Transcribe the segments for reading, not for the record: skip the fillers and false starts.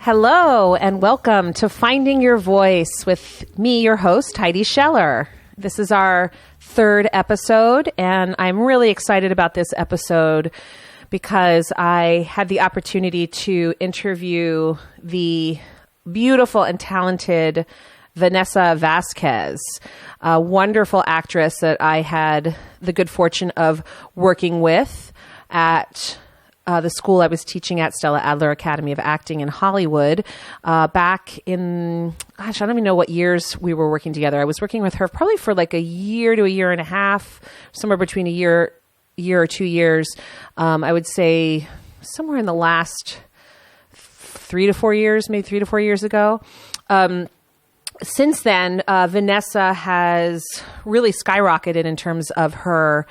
Hello, and welcome to Finding Your Voice with me, your host, Heidi Scheller. This is our third episode, and I'm really excited about this episode because I had the opportunity to interview the beautiful and talented Vannessa Vasquez, a wonderful actress that I had the good fortune of working with at the school I was teaching at, Stella Adler Academy of Acting in Hollywood, back in, I don't even know what years we were working together. I was working with her probably for like a year to a year and a half, somewhere between a year or 2 years. I would say somewhere in the last 3 to 4 years, maybe 3 to 4 years ago. Since then, Vannessa has really skyrocketed in terms of her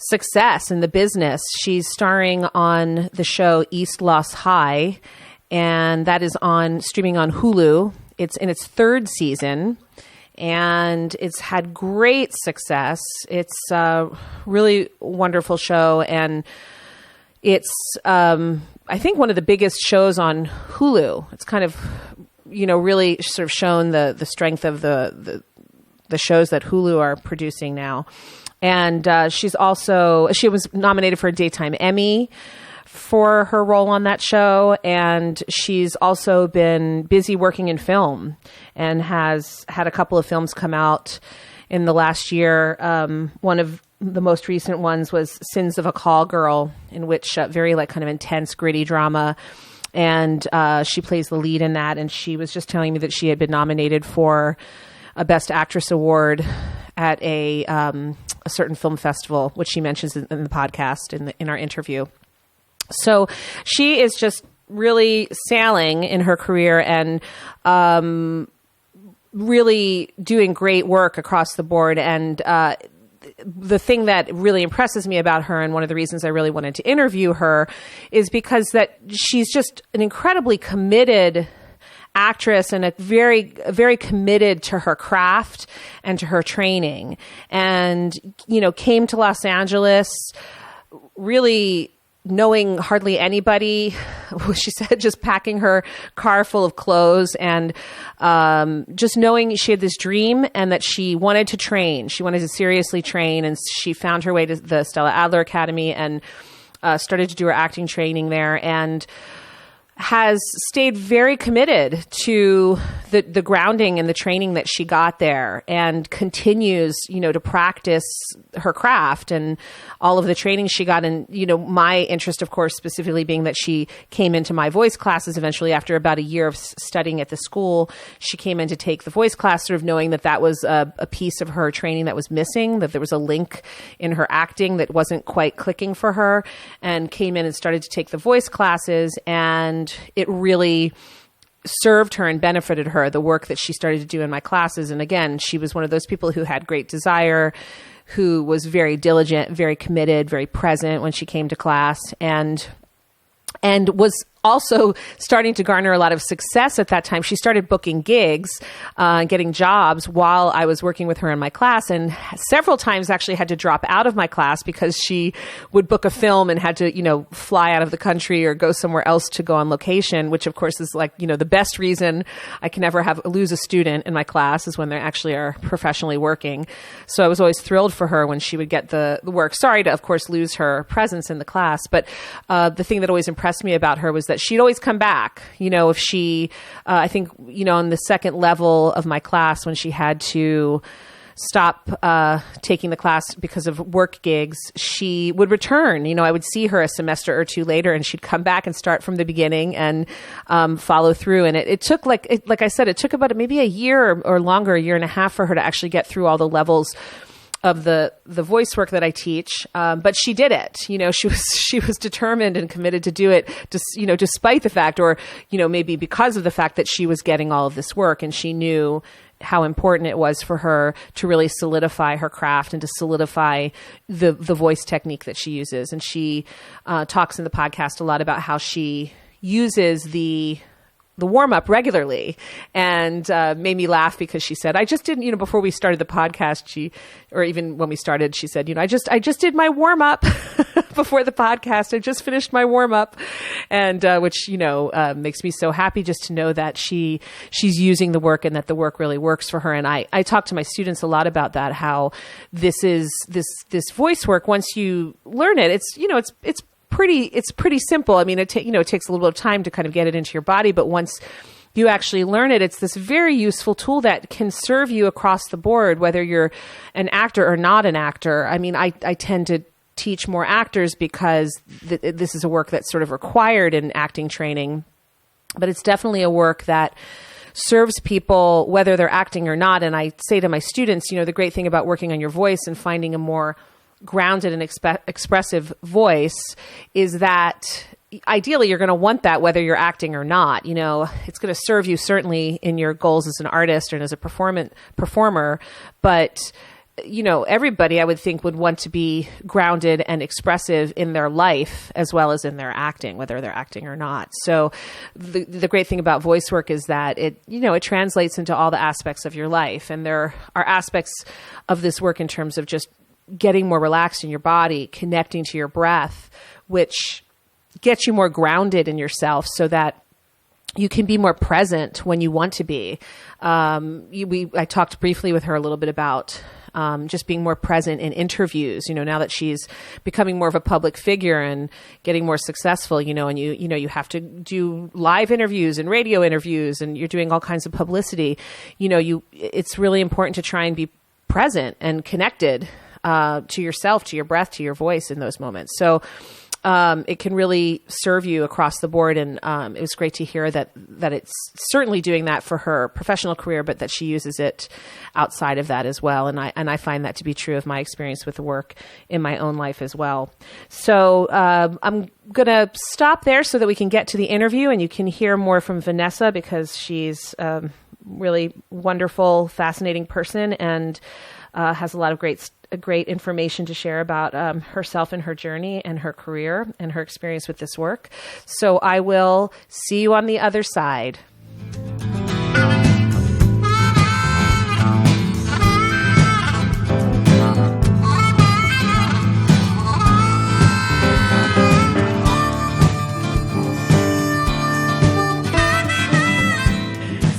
success in the business. She's starring on the show East Los High, and that is streaming on Hulu. It's in its third season, and it's had great success. It's a really wonderful show, and it's, I think, one of the biggest shows on Hulu. It's kind of, really sort of shown the strength of the shows that Hulu are producing now. And she was nominated for a Daytime Emmy for her role on that show. And she's also been busy working in film and has had a couple of films come out in the last year. One of the most recent ones was Sins of a Call Girl, in which very kind of intense, gritty drama. And she plays the lead in that. And she was just telling me that she had been nominated for a Best Actress award at a certain film festival, which she mentions in the podcast in our interview. So she is just really sailing in her career and really doing great work across the board. And the thing that really impresses me about her, and one of the reasons I really wanted to interview her, is because that she's just an incredibly committed actress and very, very committed to her craft and to her training, and, came to Los Angeles really knowing hardly anybody. She said just packing her car full of clothes and just knowing she had this dream and that she wanted to train. She wanted to seriously train, and she found her way to the Stella Adler Academy and started to do her acting training there, and has stayed very committed to the grounding and the training that she got there, and continues, to practice her craft and all of the training she got. And, my interest, of course, specifically being that she came into my voice classes eventually after about a year of studying at the school. She came in to take the voice class, sort of knowing that that was a piece of her training that was missing, that there was a link in her acting that wasn't quite clicking for her, and came in and started to take the voice classes. And it really served her and benefited her, the work that she started to do in my classes. And again, she was one of those people who had great desire, who was very diligent, very committed, very present when she came to class, and was also starting to garner a lot of success at that time. She started booking gigs, getting jobs while I was working with her in my class, and several times actually had to drop out of my class because she would book a film and had to, fly out of the country or go somewhere else to go on location, which of course is the best reason I can ever lose a student in my class is when they actually are professionally working. So I was always thrilled for her when she would get the work. Sorry to, of course, lose her presence in the class, but the thing that always impressed me about her was that she'd always come back. If she, I think, on the second level of my class, when she had to stop taking the class because of work gigs, she would return. I would see her a semester or two later, and she'd come back and start from the beginning and follow through. And it took, like I said, it took about maybe a year or longer, a year and a half, for her to actually get through all the levels of the voice work that I teach. But she did it. She was determined and committed to do it, despite the fact, or, maybe because of the fact that she was getting all of this work, and she knew how important it was for her to really solidify her craft and to solidify the voice technique that she uses. And she talks in the podcast a lot about how she uses the the warm up regularly, and made me laugh because she said, I just didn't, before we started the podcast, or even when we started, she said, I just did my warm up before the podcast. I just finished my warm up, and which makes me so happy just to know that she's using the work and that the work really works for her. And I talk to my students a lot about that, how this voice work, once you learn it, it's pretty simple. I mean, it takes a little bit of time to kind of get it into your body, but once you actually learn it, it's this very useful tool that can serve you across the board, whether you're an actor or not an actor. I mean, I tend to teach more actors because this is a work that's sort of required in acting training, but it's definitely a work that serves people whether they're acting or not. And I say to my students, the great thing about working on your voice and finding a more grounded and expressive voice is that ideally you're going to want that whether you're acting or not. It's going to serve you certainly in your goals as an artist and as a performer, but everybody I would think would want to be grounded and expressive in their life as well as in their acting, whether they're acting or not. So the great thing about voice work is that it translates into all the aspects of your life. And there are aspects of this work in terms of just getting more relaxed in your body, connecting to your breath, which gets you more grounded in yourself so that you can be more present when you want to be. I talked briefly with her a little bit about just being more present in interviews, now that she's becoming more of a public figure and getting more successful, and you have to do live interviews and radio interviews and you're doing all kinds of publicity. It's really important to try and be present and connected to yourself, to your breath, to your voice in those moments. So it can really serve you across the board. And it was great to hear that it's certainly doing that for her professional career, but that she uses it outside of that as well. And I find that to be true of my experience with the work in my own life as well. So I'm going to stop there so that we can get to the interview and you can hear more from Vannessa, because she's a really wonderful, fascinating person and has a lot of great information to share about herself and her journey and her career and her experience with this work. So I will see you on the other side.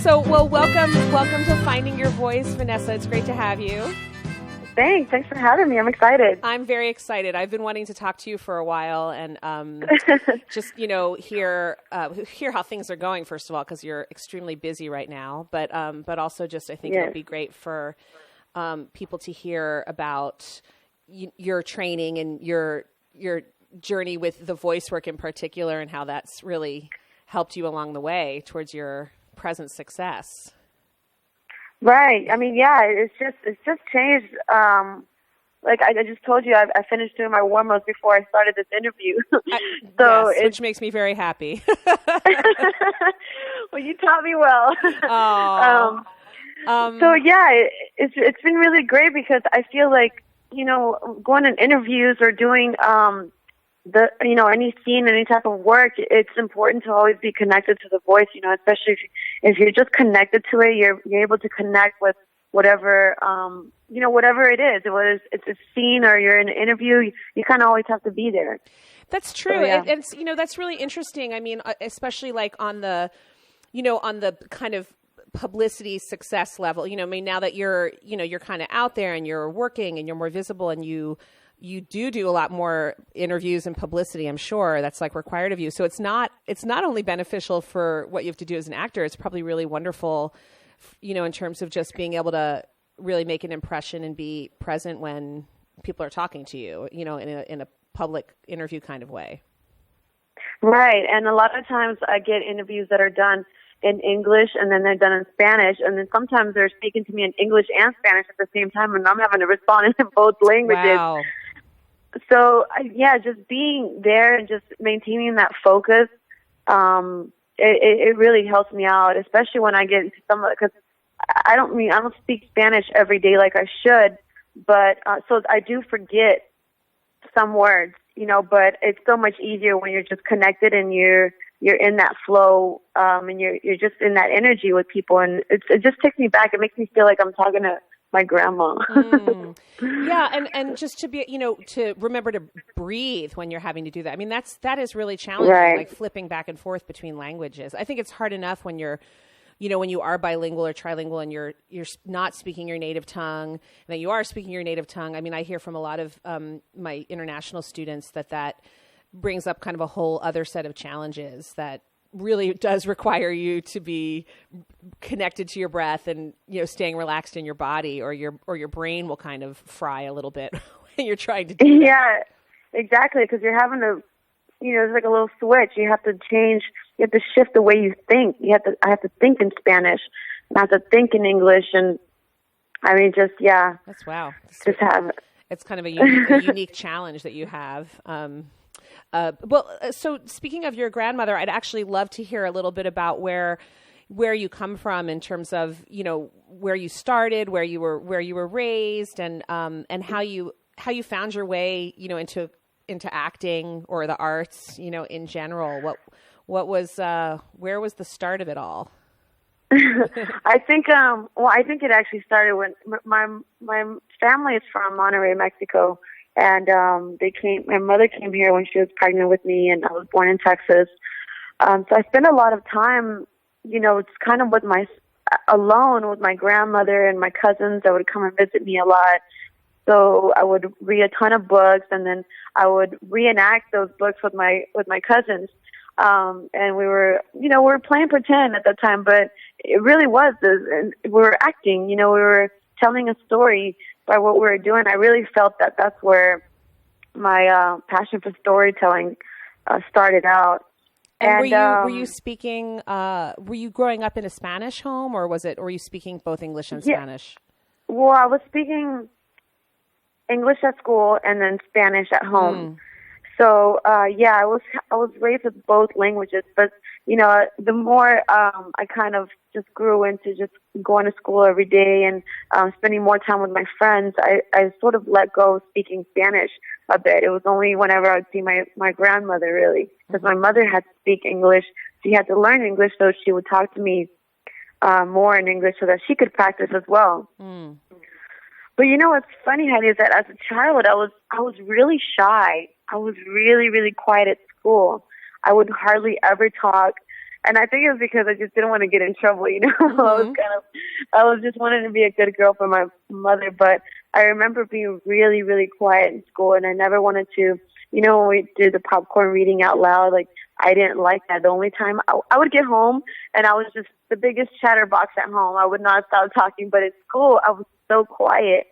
So, welcome to Finding Your Voice, Vannessa. It's great to have you. Thanks for having me. I'm excited. I'm very excited. I've been wanting to talk to you for a while and just, hear how things are going, first of all, because you're extremely busy right now. But also just I think it'll be great for people to hear about your training and your journey with the voice work in particular and how that's really helped you along the way towards your present success. Right. I mean, yeah, it's just changed. Like I just told you, I finished doing my warm-ups before I started this interview. Yes, which makes me very happy. Well, you taught me well. So yeah, it's been really great because I feel like, going on interviews or doing any scene, any type of work, it's important to always be connected to the voice, especially if you're just connected to it, you're able to connect with whatever, whatever it is. Whether it's a scene or you're in an interview, you kind of always have to be there. That's true. So, yeah. It's, that's really interesting. I mean, especially like on the kind of publicity success level, now that you're kind of out there and you're working and you're more visible and you do a lot more interviews and publicity, I'm sure that's like required of you. So it's not only beneficial for what you have to do as an actor, it's probably really wonderful, in terms of just being able to really make an impression and be present when people are talking to you, in a public interview kind of way. Right. And a lot of times I get interviews that are done in English and then they're done in Spanish. And then sometimes they're speaking to me in English and Spanish at the same time. And I'm having to respond in both languages. Wow. So, just being there and just maintaining that focus, it really helps me out, especially when I get into because I don't speak Spanish every day like I should, but so I do forget some words, but it's so much easier when you're just connected and you're you're in that flow, and you're just in that energy with people. And it just takes me back. It makes me feel like I'm talking to my grandma. Yeah. And just to be, to remember to breathe when you're having to do that. I mean, that is really challenging, Right. like flipping back and forth between languages. I think it's hard enough when you're, when you are bilingual or trilingual and you're not speaking your native tongue, and then you are speaking your native tongue. I mean, I hear from a lot of my international students that brings up kind of a whole other set of challenges that really does require you to be connected to your breath and, staying relaxed in your body, or your brain will kind of fry a little bit when you're trying to do that. Yeah, exactly. Because you're having to, it's like a little switch. You have to change. You have to shift the way you think. I have to think in Spanish, and I have to think in English, and I mean, just yeah. That's wow. It's kind of a unique challenge that you have. So speaking of your grandmother, I'd actually love to hear a little bit about where you come from in terms of, where you started, where you were raised, and how you found your way, into acting or the arts, in general. What was where was the start of it all? I think it actually started when my family is from Monterrey, Mexico. And my mother came here when she was pregnant with me, and I was born in Texas. So I spent a lot of time, it's kind of alone with my grandmother and my cousins that would come and visit me a lot. So I would read a ton of books, and then I would reenact those books with my cousins. And we were playing pretend at that time, but it really was, we were acting, we were telling a story by what we were doing. I really felt that that's where my passion for storytelling started out. And were you speaking? Were you growing up in a Spanish home, or were you speaking both English and Spanish? Well, I was speaking English at school and then Spanish at home. So I was raised with both languages, but the more I kind of just grew into just going to school every day and spending more time with my friends, I sort of let go of speaking Spanish a bit. It was only whenever I would see my grandmother, really, because my mother had to speak English. She had to learn English, so she would talk to me more in English so that she could practice as well. But what's funny, Heidi, is that as a child, I was really shy. I was really, really quiet at school. I would hardly ever talk. And I think it was because I just didn't want to get in trouble, I was just wanting to be a good girl for my mother. But I remember being really, really quiet in school, and I never wanted to, when we did the popcorn reading out loud, like, I didn't like that. The only time I would get home, and I was just the biggest chatterbox at home. I would not stop talking, but at school, I was so quiet.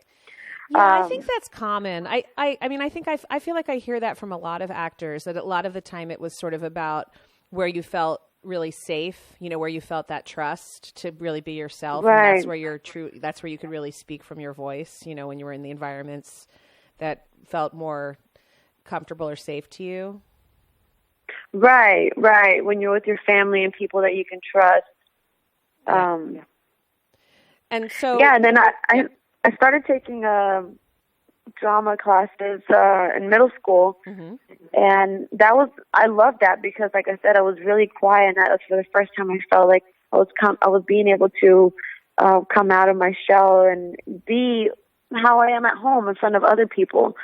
Yeah, I think that's common. I feel like I hear that from a lot of actors, that a lot of the time it was sort of about where you felt really safe, where you felt that trust to really be yourself. Right. And that's where you could really speak from your voice, when you were in the environments that felt more comfortable or safe to you. Right. When you're with your family and people that you can trust. Yeah. And so... Yeah, and then I started taking drama classes in middle school, and I loved that because, like I said, I was really quiet, and that was for the first time I felt like I was being able to come out of my shell and be how I am at home in front of other people.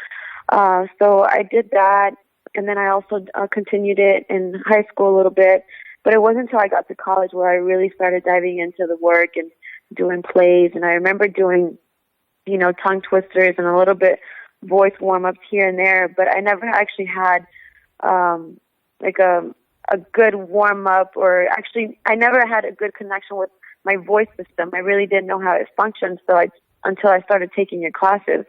So I did that, and then I also continued it in high school a little bit, but it wasn't until I got to college where I really started diving into the work and doing plays, and I remember doing tongue twisters and a little bit voice warm-ups here and there, but I never actually had like a good warm-up, or actually I never had a good connection with my voice system. I really didn't know how it functioned until I started taking your classes.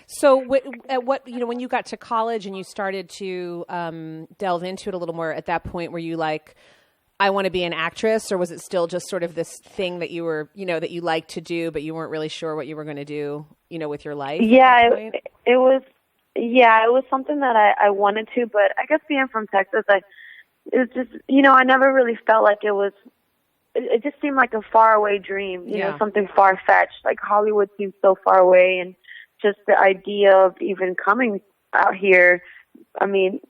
So when you got to college and you started to delve into it a little more, at that point were you like, I want to be an actress, or was it still just sort of this thing that you were, that you liked to do, but you weren't really sure what you were going to do, with your life? Yeah, it was something that I wanted to, but I guess being from Texas, it was just, I never really felt like it just seemed like a faraway dream, something far-fetched. Like Hollywood seemed so far away, and just the idea of even coming out here, I mean,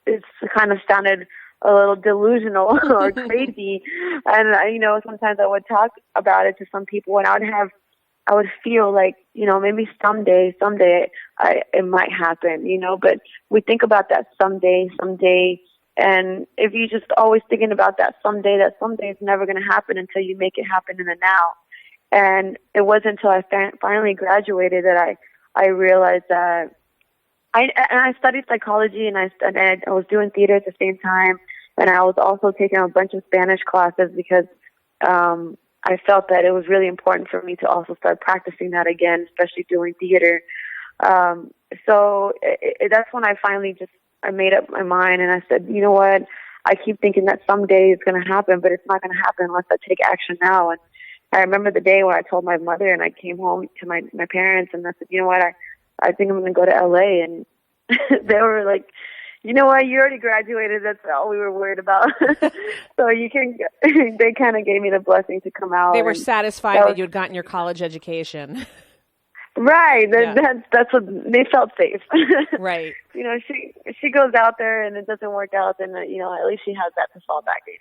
it's kind of sounded a little delusional or crazy. And, sometimes I would talk about it to some people, and I would feel like, maybe someday it might happen, but we think about that someday. And if you just always thinking about that someday is never going to happen until you make it happen in the now. And it wasn't until I finally graduated that I realized that I studied psychology, and I was doing theater at the same time. And I was also taking a bunch of Spanish classes because I felt that it was really important for me to also start practicing that again, especially doing theater. So that's when I finally I made up my mind, and I said, you know what? I keep thinking that someday it's going to happen, but it's not going to happen unless I take action now. And I remember the day when I told my mother, and I came home to my parents, and I said, you know what? I think I'm going to go to LA. And they were like, you know what? You already graduated. That's all we were worried about. So they kind of gave me the blessing to come out. They were satisfied that you had gotten your college education. Right. That's what they felt safe. Right. She goes out there and it doesn't work out, then at least she has that to fall back in.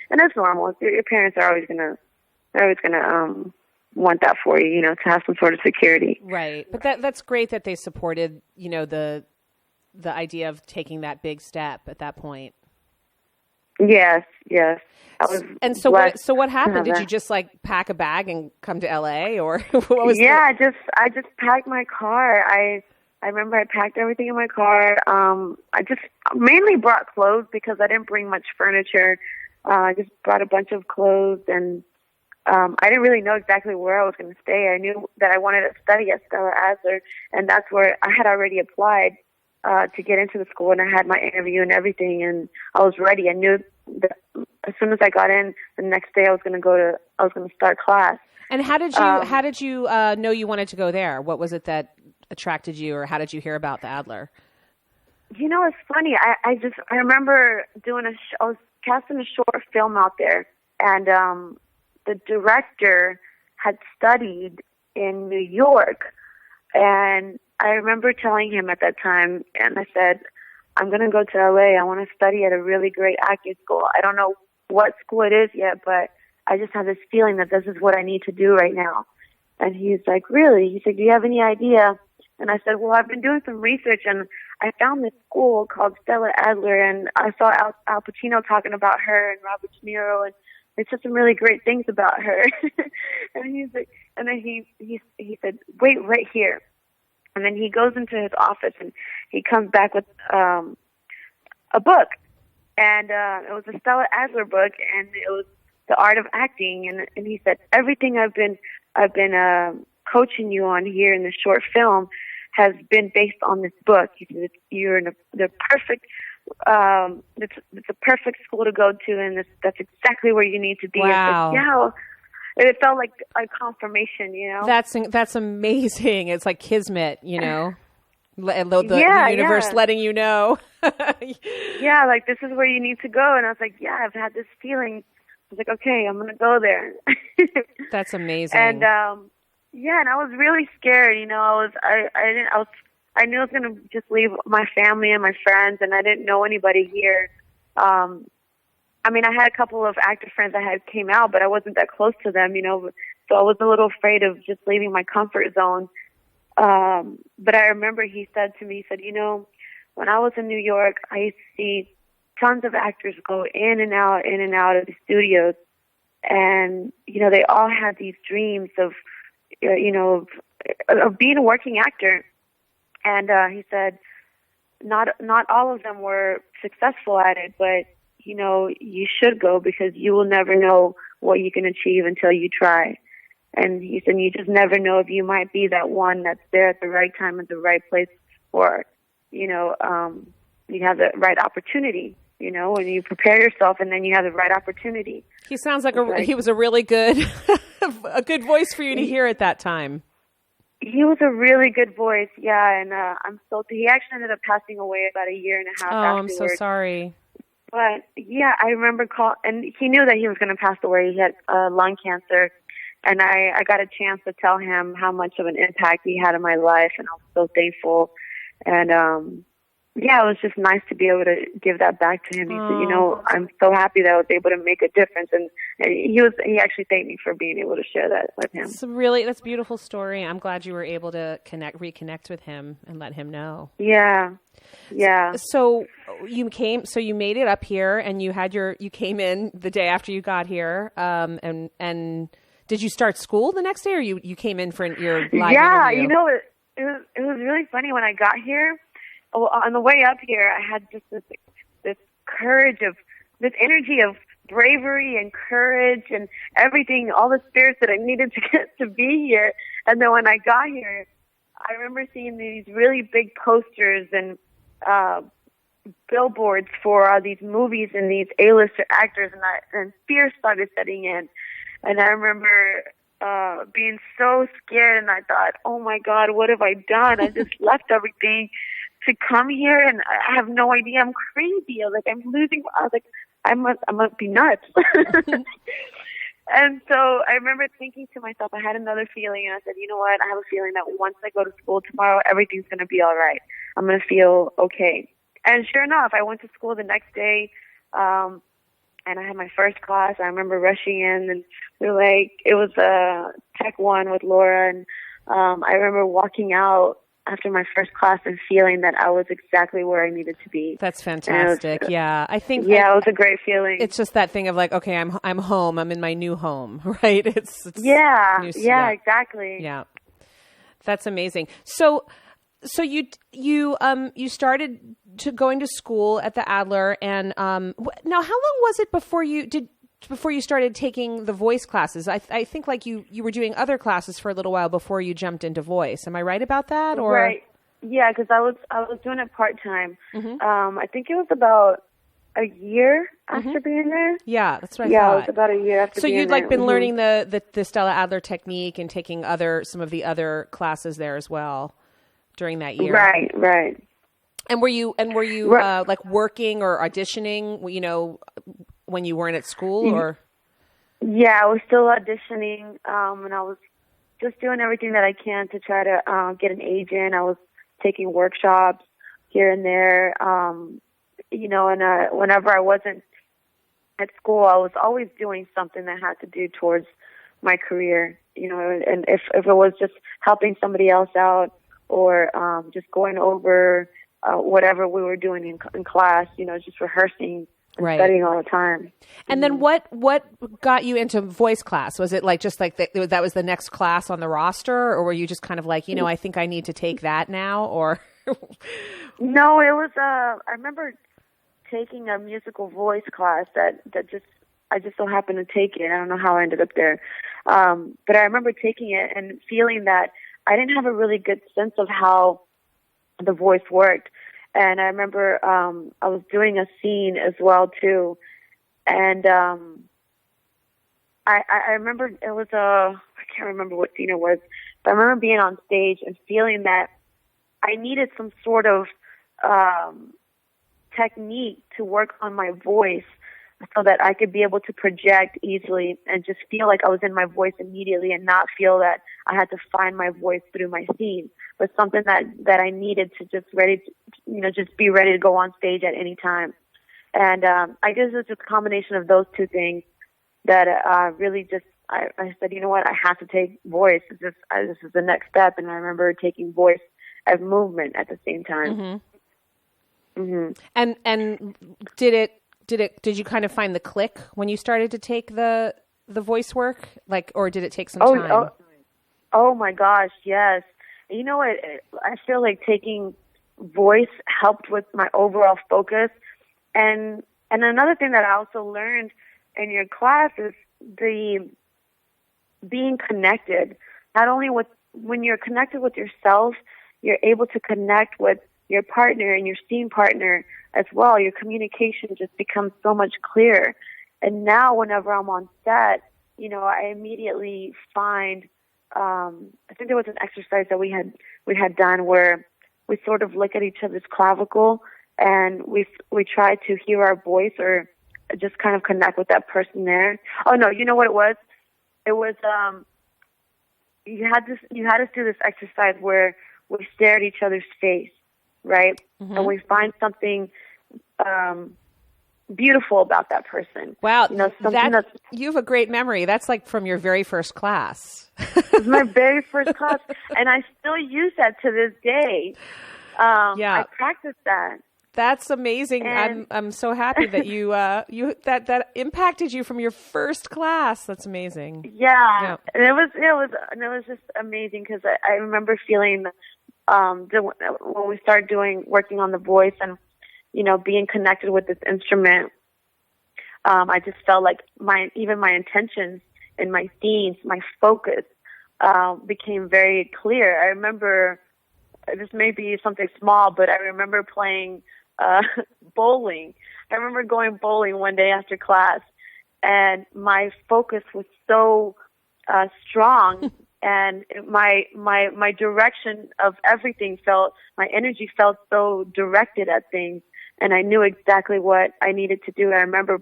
And that's normal. Your parents are always gonna want that for you, to have some sort of security. Right. But that's great that they supported, the idea of taking that big step at that point. Yes. And so what happened? Did you just pack a bag and come to LA, or what was I just packed my car. I remember I packed everything in my car. I just mainly brought clothes because I didn't bring much furniture. I just brought a bunch of clothes, and I didn't really know exactly where I was going to stay. I knew that I wanted to study at Scheller Adler, and that's where I had already applied to get into the school, and I had my interview and everything, and I was ready. I knew that as soon as I got in, the next day I was going to start class. And how did you know you wanted to go there? What was it that attracted you, or how did you hear about the Adler? It's funny. I remember I was casting a short film out there, and the director had studied in New York, and I remember telling him at that time, and I said, I'm going to go to LA. I want to study at a really great acting school. I don't know what school it is yet, but I just have this feeling that this is what I need to do right now. And he's like, really? He said, do you have any idea? And I said, well, I've been doing some research, and I found this school called Scheller Adler, and I saw Al Pacino talking about her and Robert De Niro, and they said some really great things about her. And he's like, and then he said, wait right here. And then he goes into his office, and he comes back with a book, and it was a Scheller Adler book, and it was The Art of Acting. And he said, everything I've been coaching you on here in this short film has been based on this book. He said, you're in the perfect. It's a perfect school to go to, and that's exactly where you need to be. Wow. Yeah. It felt like a confirmation, That's amazing. It's like kismet, the universe letting you know. Yeah, like this is where you need to go. And I was like, yeah, I've had this feeling. I was like, okay, I'm gonna go there. That's amazing. And and I was really scared. I knew I was gonna just leave my family and my friends, and I didn't know anybody here. I had a couple of actor friends that had came out, but I wasn't that close to them, so I was a little afraid of just leaving my comfort zone. But I remember he said to me, when I was in New York, I used to see tons of actors go in and out of the studios. And, they all had these dreams of being a working actor. And he said, not all of them were successful at it, but you should go because you will never know what you can achieve until you try. And he said, you just never know if you might be that one that's there at the right time at the right place, or, you have the right opportunity, when you prepare yourself and then you have the right opportunity. He sounds like he was a really good, a good voice for you to hear at that time. He was a really good voice. Yeah. And, he actually ended up passing away about a year and a half afterwards. I'm so sorry. But yeah, I remember and he knew that he was going to pass away. He had lung cancer, and I got a chance to tell him how much of an impact he had in my life, and I was so thankful. And yeah, it was just nice to be able to give that back to him. He said, I'm so happy that I was able to make a difference. And he actually thanked me for being able to share that with him. That's a beautiful story. I'm glad you were able to reconnect with him and let him know. Yeah. Yeah. So you made it up here, and you came in the day after you got here. And did you start school the next day, or you came in for your live interview? It was really funny when I got here. On the way up here, I had just this courage this energy of bravery and courage and everything, all the spirits that I needed to get to be here. And then when I got here, I remember seeing these really big posters and billboards for these movies and these A-lister actors, and fear started setting in. And I remember being so scared, and I thought, oh my God, what have I done? I just left everything to come here, and I have no idea. I'm crazy. I'm losing. I was like, I must be nuts. And so I remember thinking to myself, I had another feeling, and I said, you know what? I have a feeling that once I go to school tomorrow, everything's going to be all right. I'm going to feel okay. And sure enough, I went to school the next day, and I had my first class. I remember rushing in, and it was Tech 1 with Laura, and I remember walking out after my first class and feeling that I was exactly where I needed to be. That's fantastic. I think it was a great feeling. It's just that thing of okay, I'm home. I'm in my new home, right? It's exactly. Yeah, that's amazing. So you started to going to school at the Adler, and now how long was it before you started taking the voice classes? I think you were doing other classes for a little while before you jumped into voice. Am I right about that? Or right? Yeah, because I was doing it part-time. Mm-hmm. I think it was about a year after being there. Yeah, that's what I thought. Yeah, it was about a year after. So being you'd there. been learning the Stella Adler technique and taking some of the other classes there as well during that year. Right. And were you working or auditioning, when you weren't at school, or? Yeah, I was still auditioning, and I was just doing everything that I can to try to get an agent. I was taking workshops here and there, and whenever I wasn't at school, I was always doing something that had to do towards my career, and if it was just helping somebody else out or just going over whatever we were doing in class, just rehearsing. Right. Studying all the time. And then what got you into voice class? Was it that was the next class on the roster, or were you just kind of I think I need to take that now, or? No, it was, I remember taking a musical voice class that I just so happened to take it. I don't know how I ended up there. But I remember taking it and feeling that I didn't have a really good sense of how the voice worked. And I remember I was doing a scene as well too, and I remember it was I can't remember what scene it was, but I remember being on stage and feeling that I needed some sort of technique to work on my voice so that I could be able to project easily and just feel like I was in my voice immediately and not feel that I had to find my voice through my scene, but something that I needed to just just be ready to go on stage at any time. And I guess it's just a combination of those two things that really just, I said, you know what, I have to take voice. This is the next step. And I remember taking voice as movement at the same time. Mm-hmm. Mm-hmm. And did you kind of find the click when you started to take the voice work, or did it take some time? Oh my gosh, yes. You know what? I feel like taking voice helped with my overall focus. And another thing that I also learned in your class is the being connected. Not only when you're connected with yourself, you're able to connect with your partner and your scene partner as well. Your communication just becomes so much clearer. And now whenever I'm on set, I immediately find, I think there was an exercise that we had done where we sort of look at each other's clavicle and we try to hear our voice or just kind of connect with that person there. Oh no, you know what it was? It was, you had us do this exercise where we stare at each other's face right? And we find something beautiful about that person. Wow. Something that's you have a great memory. That's like from your very first class. It was my very first class, and I still use that to this day. I practice that. That's amazing. And I'm so happy that you that impacted you from your first class. That's amazing. Yeah. And it was just amazing because I remember feeling when we started working on the voice and being connected with this instrument. I just felt like my intentions and my themes, my focus became very clear. I remember, this may be something small, but I remember playing bowling. I remember going bowling one day after class, and my focus was so strong, and my direction of everything my energy felt so directed at things, and I knew exactly what I needed to do. I remember,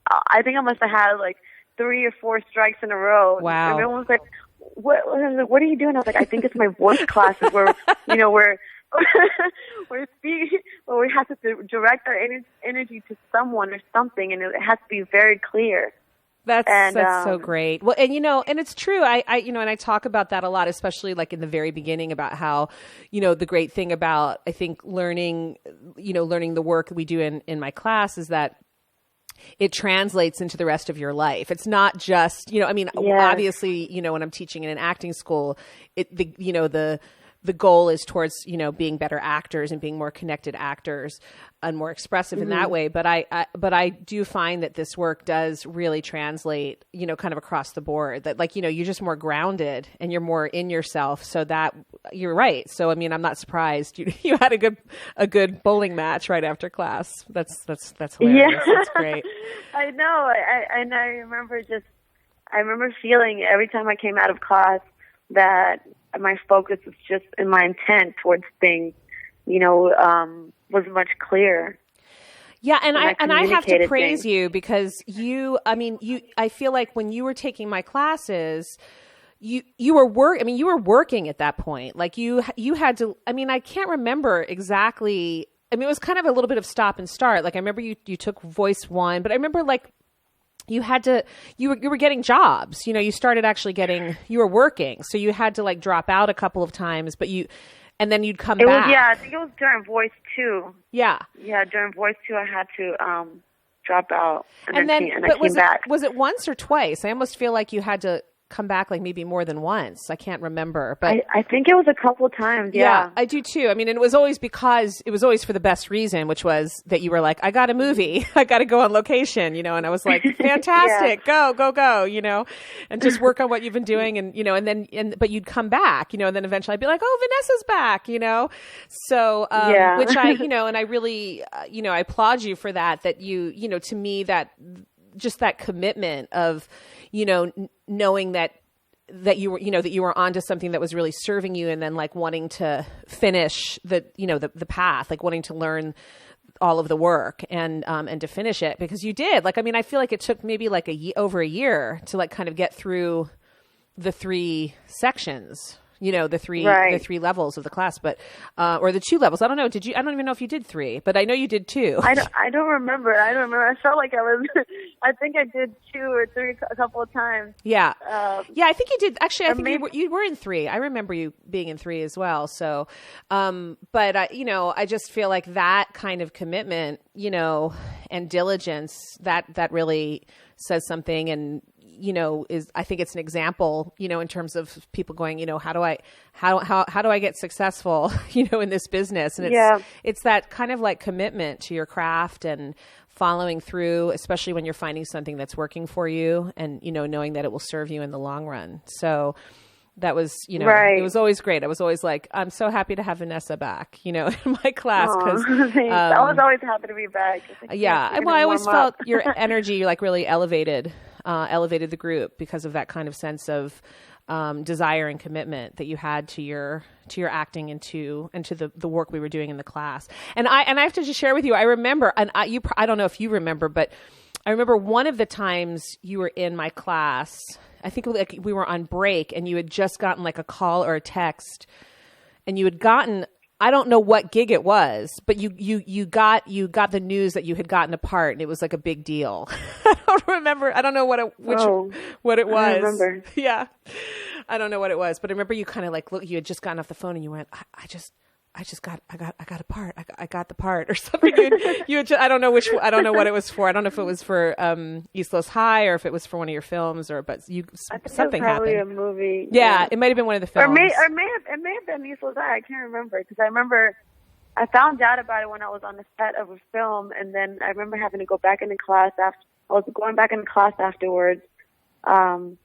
I think I must have had like 3 or 4 strikes in a row. Wow. And everyone was like, what are you doing? I was like, I think it's my voice classes where, we have to direct our energy to someone or something, and it has to be very clear. That's so great. Well, and and it's true. I and I talk about that a lot, especially like in the very beginning about how, the great thing about, I think, learning the work we do in my class is that it translates into the rest of your life. It's not just, obviously, when I'm teaching in an acting school, the goal is towards, being better actors and being more connected actors and more expressive in that way. But I do find that this work does really translate, kind of across the board, that like, you're just more grounded and you're more in yourself. So that you're right. So, I'm not surprised you had a good bowling match right after class. That's hilarious. Yeah. That's great. I know. I remember feeling every time I came out of class that my focus was just, and my intent towards things, was much clearer. Yeah, and I have to praise you because I feel like when you were taking my classes, you were working at that point. Like you had to, I can't remember exactly. It was kind of a little bit of stop and start. Like I remember you took voice 1, but I remember like you were getting jobs, you started actually you were working. So you had to like drop out a couple of times, and then you'd come back. I think it was during voice 2. Yeah. Yeah. During voice 2, I had to, drop out and I came back. Was it once or twice? I almost feel like you had to come back like maybe more than once. I can't remember, but I think it was a couple of times. Yeah, I do too. And it was always for the best reason, which was that you were like, I got a movie, I got to go on location, and I was like, fantastic, go, and just work on what you've been doing. And, but you'd come back, and then eventually I'd be like, oh, Vanessa's back, so, which and I really, I applaud you for that, to me, that just that commitment of, knowing that you were onto something that was really serving you, and then like wanting to finish the path, like wanting to learn all of the work and to finish it, because you did. Like, I feel like it took maybe like over a year to like kind of get through the 3 sections. The three levels of the class, but or the 2 levels. I don't know. Did you? I don't even know if you did 3, but I know you did 2. I don't remember. I felt like I was. I think I did 2 or 3 a couple of times. Yeah. I think you did. Actually, I think you were in 3. I remember you being in 3 as well. So, but I just feel like that kind of commitment, and diligence that really says something, and I think it's an example, in terms of people going, how do I get successful, in this business? And it's that kind of like commitment to your craft and following through, especially when you're finding something that's working for you and, knowing that it will serve you in the long run. So that was, it was always great. I was always like, I'm so happy to have Vannessa back, in my class. Cause, I was always happy to be back. I always felt your energy like really elevated the group because of that kind of sense of desire and commitment that you had to your acting and to the work we were doing in the class. And I have to just share with you, I remember, and I don't know if you remember, but I remember one of the times you were in my class, I think like we were on break and you had just gotten like a call or a text, and you had gotten I don't know what gig it was, but you got the news that you had gotten a part, and it was like a big deal. I don't remember. I don't know what it was. I remember. Yeah, I don't know what it was, but I remember you kind of like look. You had just gotten off the phone, and you went, I got a part. I got the part or something. You had just, I don't know what it was for. I don't know if it was for East Los High or if it was for one of your films I think something it was probably happened. A movie. Yeah, it might have been one of the films. It may have been East Los High. I can't remember because I remember I found out about it when I was on the set of a film, and then I remember having to go back into class after. I was going back into class afterwards, and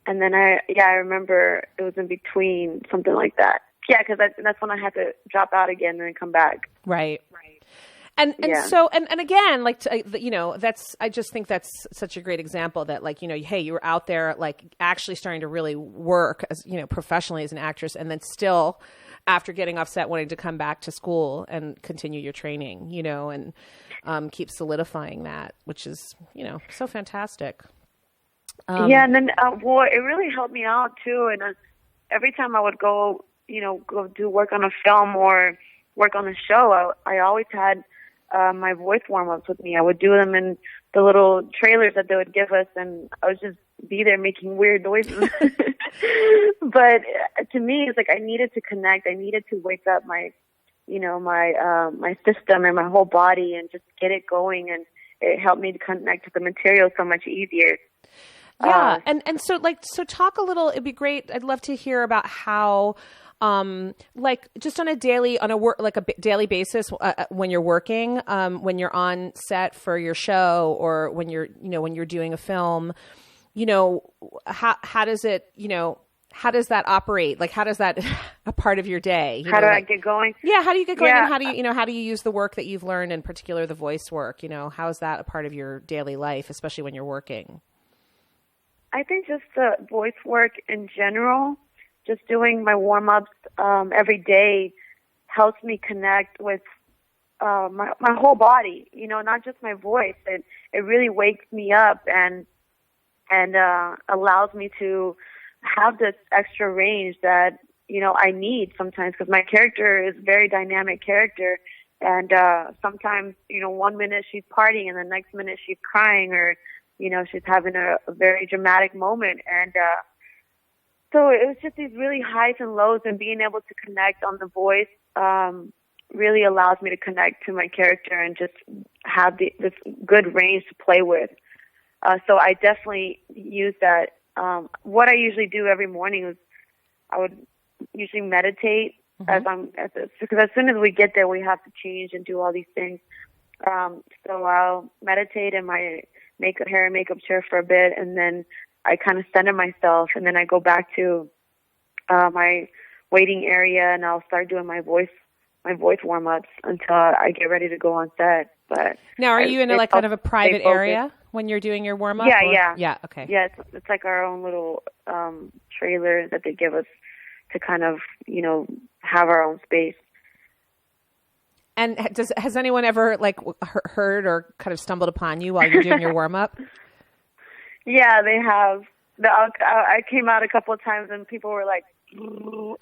then I remember it was in between, something like that. Yeah, because that's when I had to drop out again and then come back. Right. And so again, like, I just think that's such a great example that, like, hey, you were out there, like, actually starting to really work as, professionally as an actress, and then still after getting off set wanting to come back to school and continue your training, and keep solidifying that, which is, so fantastic. And then, it really helped me out too. And every time I would go do work on a film or work on a show, I always had my voice warm-ups with me. I would do them in the little trailers that they would give us, and I would just be there making weird noises. But to me, it's like I needed to connect. I needed to wake up my system and my whole body and just get it going, and it helped me to connect to the material so much easier. Yeah, and so talk a little. It'd be great. I'd love to hear about how, like, just on a daily basis, when you're working, when you're on set for your show, or when you're doing a film, how does it, how does that operate? Like, how does that a part of your day? How do I get going? Yeah, how do you get going? And how do you use the work that you've learned, in particular the voice work? How is that a part of your daily life, especially when you're working? I think just the voice work in general, just doing my warm-ups every day helps me connect with my whole body, not just my voice. It really wakes me up and allows me to have this extra range that, I need sometimes, because my character is a very dynamic character. And sometimes, 1 minute she's partying and the next minute she's crying, or she's having a very dramatic moment. And so it was just these really highs and lows, and being able to connect on the voice really allows me to connect to my character and just have this good range to play with. So I definitely use that. What I usually do every morning is I would usually meditate because as soon as we get there, we have to change and do all these things. So I'll meditate in my hair and makeup chair for a bit, and then I kind of center myself, and then I go back to my waiting area, and I'll start doing my voice warm-ups until I get ready to go on set. But now, are you in kind of a private area when you're doing your warm-up? Yeah. Okay. Yeah, it's like our own little trailer that they give us to kind of have our own space. And has anyone ever heard or kind of stumbled upon you while you're doing your warm up? Yeah, they have. I came out a couple of times and people were like, and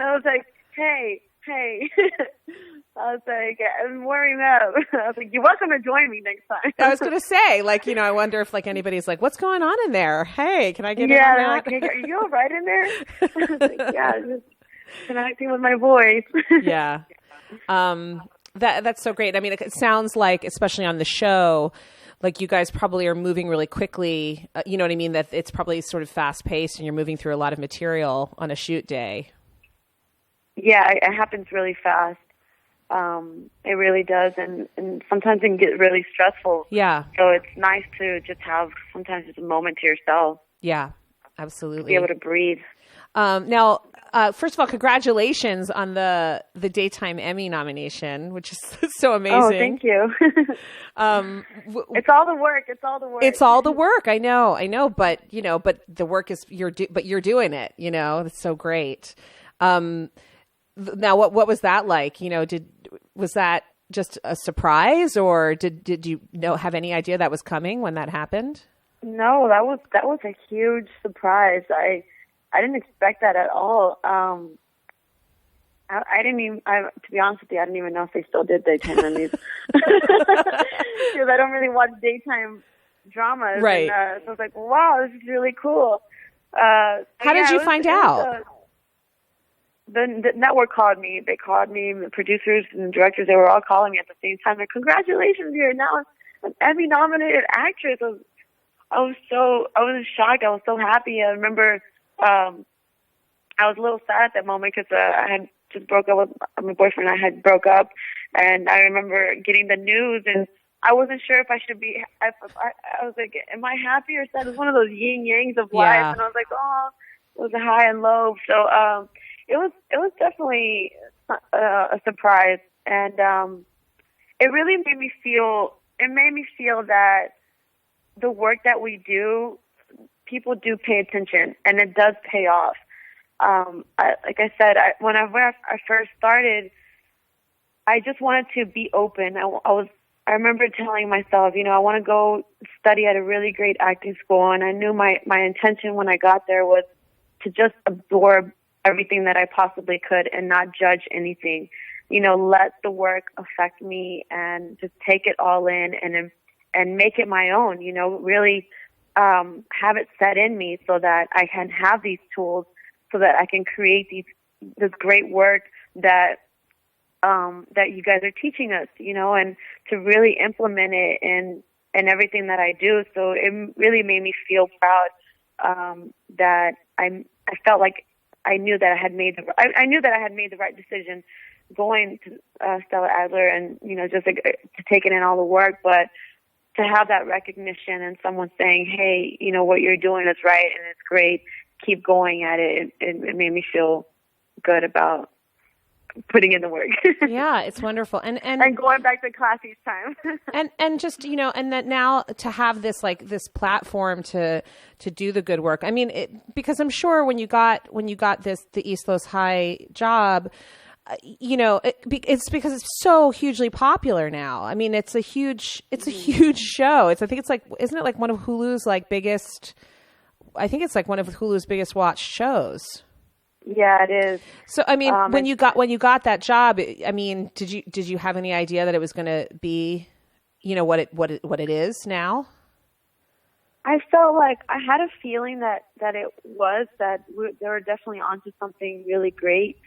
I was like, hey. I was like, I'm warming up. I was like, you're welcome to join me next time. I was going to say, I wonder if anybody's like, what's going on in there? Hey, can I get in on that? Like, hey, are you all right in there? I was like, yeah, just connecting with my voice. Yeah. That's so great. I mean, it sounds like, especially on the show, like you guys probably are moving really quickly. You know what I mean? That it's probably sort of fast paced, and you're moving through a lot of material on a shoot day. Yeah, it happens really fast. It really does, and sometimes it can get really stressful. Yeah. So it's nice to just have sometimes just a moment to yourself. Yeah, absolutely. Be able to breathe. Now, first of all, congratulations on the Daytime Emmy nomination, which is so amazing. Oh, thank you. It's all the work. It's all the work. I know, but the work is you're doing it. It's so great. Now, what was that like? Was that just a surprise, or did you have any idea that was coming when that happened? No, that was a huge surprise. I didn't expect that at all. I didn't even, to be honest with you, I didn't even know if they still did daytime Emmys. Because I don't really watch daytime dramas. Right. And, so I was like, wow, this is really cool. How did you find out? The network called me. They called me, the producers and directors, they were all calling me at the same time. Like, congratulations, you're now an Emmy-nominated actress. I was shocked. I was so happy. I remember I was a little sad at that moment because I had just broke up with my boyfriend. I had broke up, and I remember getting the news, and I wasn't sure if I should be. I was like, "Am I happy or sad?" It was one of those yin yangs of life, and I was like, "Oh, it was a high and low." So it was definitely a surprise, and it really made me feel. It made me feel that the work that we do, people do pay attention, and it does pay off. Like I said, when I first started, I just wanted to be open. I remember telling myself, I want to go study at a really great acting school, and I knew my intention when I got there was to just absorb everything that I possibly could and not judge anything. Let the work affect me and just take it all in and make it my own. Really have it set in me so that I can have these tools, so that I can create this great work that you guys are teaching us, and to really implement it in everything that I do. So it really made me feel proud that I felt like I knew that I had made the right decision going to Stella Adler, and just like, to take it in all the work, but to have that recognition and someone saying, "Hey, what you're doing is right and it's great. Keep going at it." It made me feel good about putting in the work. Yeah, it's wonderful. And going back to class each time. and just, and that now to have this this platform to do the good work. I mean, because I'm sure when you got the East Los High job, it's because it's so hugely popular now. I mean, it's a huge show. I think it's like, isn't it like one of Hulu's biggest? I think it's like one of Hulu's biggest watched shows. Yeah, it is. So, I mean, when you got that job, I mean, did you have any idea that it was going to be, what it is now? I felt like I had a feeling that they were definitely onto something really great.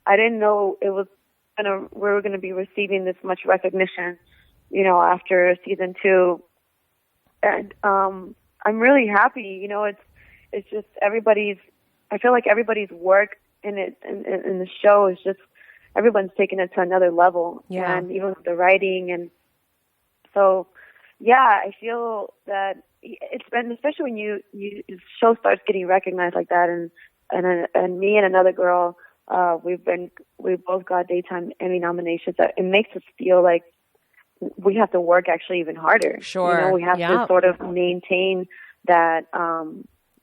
I didn't know we were going to be receiving this much recognition, after season 2. And I'm really happy. It's just I feel like everybody's work in the show is just, everyone's taken it to another level. Yeah. And even with the writing. And so, yeah, I feel that it's been, especially when the show starts getting recognized like that, and me and another girl, we both got daytime Emmy nominations. That it makes us feel like we have to work actually even harder. Sure. We have to sort of maintain that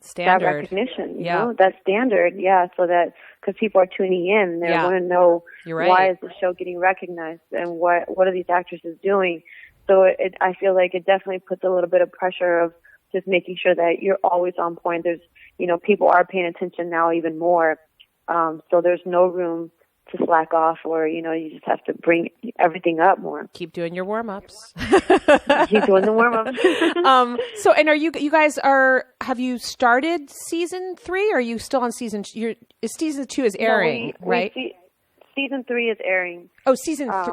standard, that recognition, yeah, that standard, so that, because people are tuning in, they want to know, why is the show getting recognized, and what are these actresses doing. So I feel like it definitely puts a little bit of pressure of just making sure that you're always on point. There's, people are paying attention now even more. So there's no room to slack off, or, you just have to bring everything up more. Keep doing your warm-ups. Keep doing the warm-ups. So, and have you started season 3, or are you still on season 2? Season 2 is airing, right? Season 3 is airing. Oh, season 3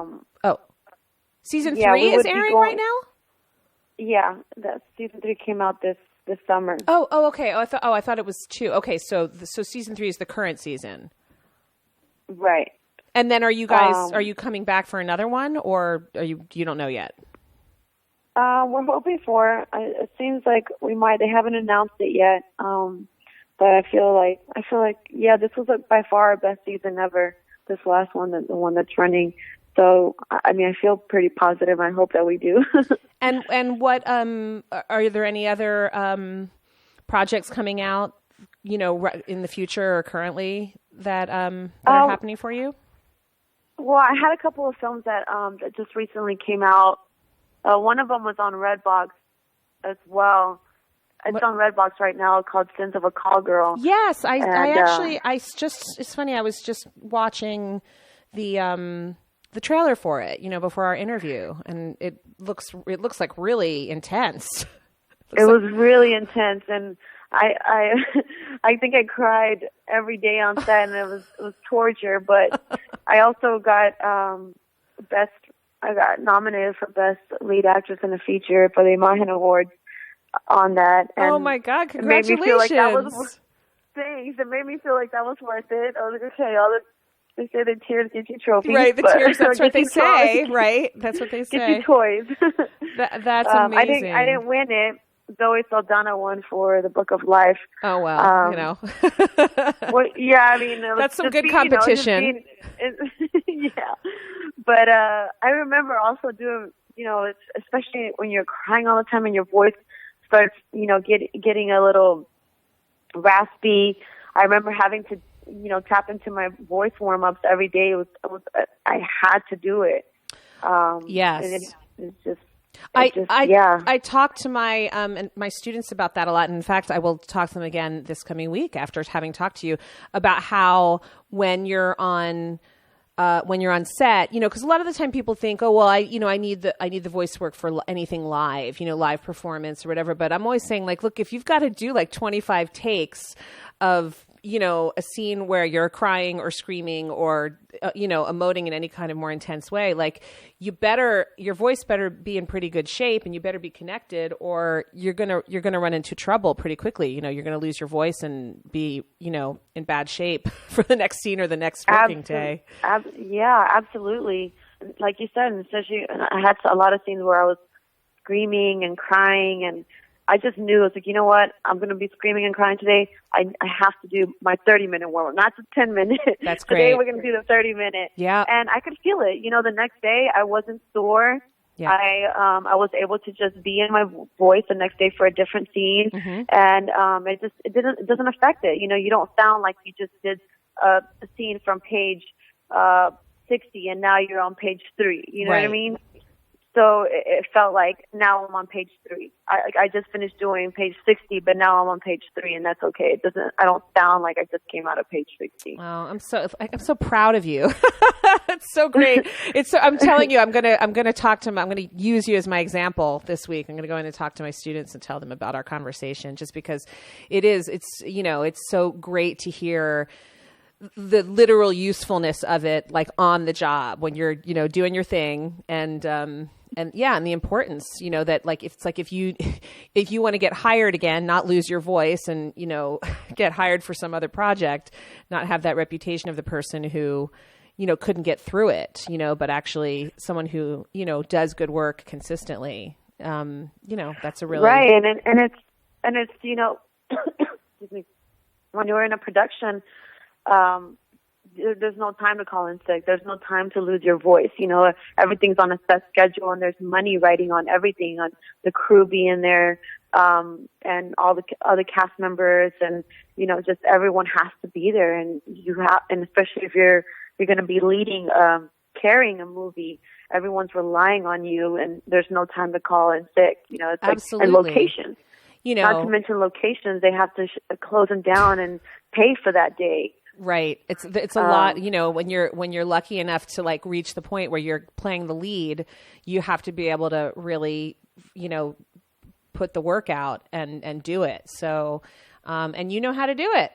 is airing right now? Yeah, season 3 came out this summer. Oh, okay. I thought it was 2. Okay, so season 3 is the current season. Right. And then are you guys are you coming back for another one, or you don't know yet? We're hoping for. It seems like we might. They haven't announced it yet. But I feel like this was by far our best season ever. This last one, the one that's running. So I mean, I feel pretty positive. I hope that we do. And what are there any other projects coming out, in the future or currently that are happening for you? Well, I had a couple of films that just recently came out. One of them was on Redbox as well, It's on Redbox right now called Sins of a Call Girl. Yes, it's funny. I was just watching the trailer for it, before our interview, and it looks like really intense. It was really intense, and I I think I cried every day on set, and it was torture. But I also got I got nominated for Best Lead Actress in a Feature for the Imagen Awards on that. And oh my God! Congratulations! It made me feel like that was things. It made me feel like that was worth it. I was like, okay, they say the tears get you trophies. Right, the tears. That's what they say. Right, that's what they say. Get you toys. That's amazing. I didn't win it. Zoe Saldana won for The Book of Life. Oh well, well, yeah, I mean that's some good competition. Yeah, but I remember also doing, especially when you're crying all the time and your voice starts, getting a little raspy. I remember having to, tap into my voice warm-ups every day. I had to do it. Yes. It's just. I talk to my students about that a lot. And in fact, I will talk to them again this coming week after having talked to you about how when you're on set, because a lot of the time people think, oh, well, I need the voice work for anything live, live performance or whatever. But I'm always saying, like, look, if you've got to do like 25 takes of, a scene where you're crying or screaming or, emoting in any kind of more intense way, like your voice better be in pretty good shape and you better be connected, or you're going to run into trouble pretty quickly. You're going to lose your voice and be, in bad shape for the next scene or the next working day. Yeah, absolutely. Like you said, especially I had a lot of scenes where I was screaming and crying, and I just knew, I was like, you know what? I'm going to be screaming and crying today. I have to do my 30-minute warm-up, not the 10-minute. That's great. Today we're going to do the 30-minute. Yeah. And I could feel it. The next day I wasn't sore. Yeah. I was able to just be in my voice the next day for a different scene. Mm-hmm. And it doesn't affect it. You don't sound like you just did a scene from page 60 and now you're on page 3. You know what I mean? So it felt like now I'm on page 3. I just finished doing page 60, but now I'm on page 3, and that's okay. I don't sound like I just came out of page 60. Wow, I'm so proud of you. It's so great. I'm telling you, I'm gonna talk to them. I'm gonna use you as my example this week. I'm gonna go in and talk to my students and tell them about our conversation, just because it's so great to hear the literal usefulness of it, like on the job when you're doing your thing, and the importance, that like if you want to get hired again, not lose your voice and get hired for some other project, not have that reputation of the person who couldn't get through it, but actually someone who does good work consistently. That's a really right, and it's excuse me, when you're in a production. There's no time to call in sick. There's no time to lose your voice. Everything's on a set schedule, and there's money riding on everything, on the crew being there, and all the other cast members, and just everyone has to be there, and and especially if you're going to be leading, carrying a movie, everyone's relying on you, and there's no time to call in sick. It's absolutely. Like, and locations. Not to mention locations, they have to close them down and pay for that day. Right. It's a lot, when you're lucky enough to like reach the point where you're playing the lead, you have to be able to really, put the work out and do it. So, and you know how to do it.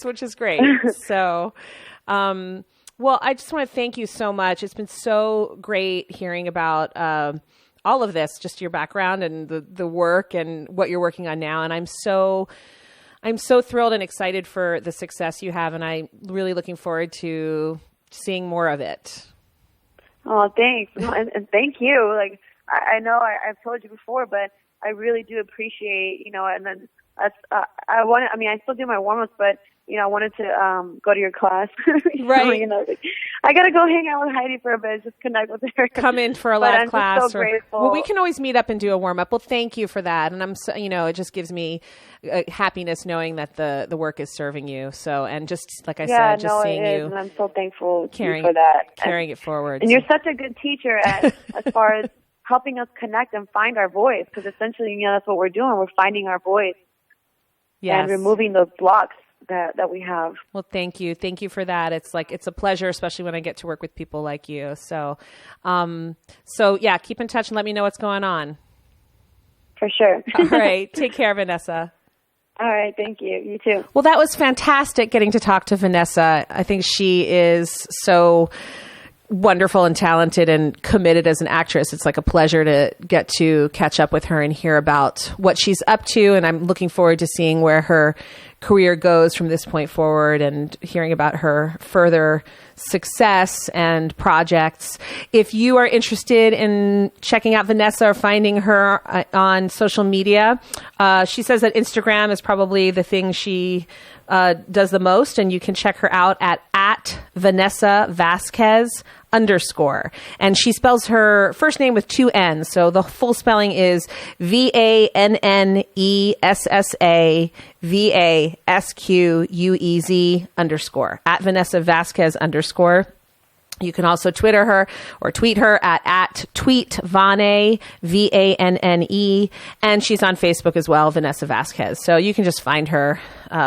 Which is great. So, well, I just want to thank you so much. It's been so great hearing about, all of this, just your background and the work and what you're working on now. And I'm so thrilled and excited for the success you have, and I'm really looking forward to seeing more of it. Oh, thanks. And thank you. Like, I know I've told you before, but I really do appreciate, and then I still do my warm-ups, but, I wanted to go to your class. Right. I got to go hang out with Heidi for a bit, just connect with her. Come in for a live class. I'm so grateful. Well, we can always meet up and do a warm-up. Well, thank you for that. And I'm so, it just gives me happiness knowing that the work is serving you. So, and just like I said, just seeing you. And I'm so thankful to you for that. Carrying it forward. And you're such a good teacher as far as helping us connect and find our voice, because essentially, that's what we're doing. We're finding our voice and removing those blocks that we have. Well, thank you. Thank you for that. It's a pleasure, especially when I get to work with people like you. So, keep in touch and let me know what's going on. For sure. All right. Take care, Vannessa. All right. Thank you. You too. Well, that was fantastic getting to talk to Vannessa. I think she is so wonderful and talented and committed as an actress. It's like a pleasure to get to catch up with her and hear about what she's up to. And I'm looking forward to seeing where her career goes from this point forward and hearing about her further success and projects. If you are interested in checking out Vannessa or finding her on social media, she says that Instagram is probably the thing she does the most, and you can check her out at Vannessa Vasquez _. And she spells her first name with 2 N's. So the full spelling is VANNESSA VASQUEZ _ at Vannessa Vasquez _. You can also Twitter her or tweet her at tweetvane, VANNE, and she's on Facebook as well, Vannessa Vasquez. So you can just find her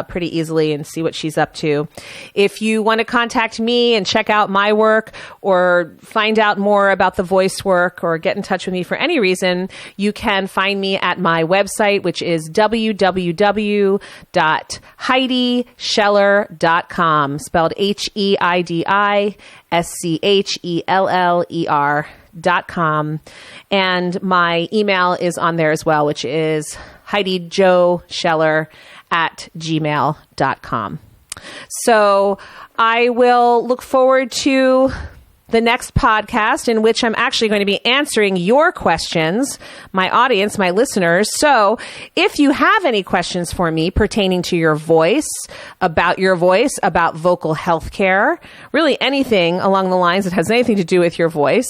pretty easily and see what she's up to. If you want to contact me and check out my work or find out more about the voice work or get in touch with me for any reason, you can find me at my website, which is www.HeidiScheller.com, spelled HeidiScheller.com. And my email is on there as well, which is HeidiJoeScheller@gmail.com. So I will look forward to the next podcast, in which I'm actually going to be answering your questions, my audience, my listeners. So if you have any questions for me pertaining to your voice, about vocal health care, really anything along the lines that has anything to do with your voice,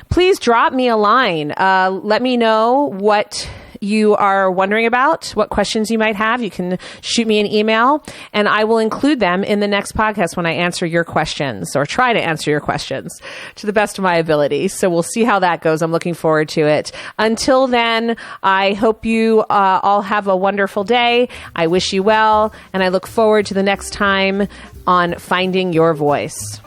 please drop me a line. Let me know what you are wondering about, what questions you might have. You can shoot me an email and I will include them in the next podcast when I answer your questions, or try to answer your questions to the best of my ability. So we'll see how that goes. I'm looking forward to it. Until then, I hope you all have a wonderful day. I wish you well, and I look forward to the next time on Finding Your Voice.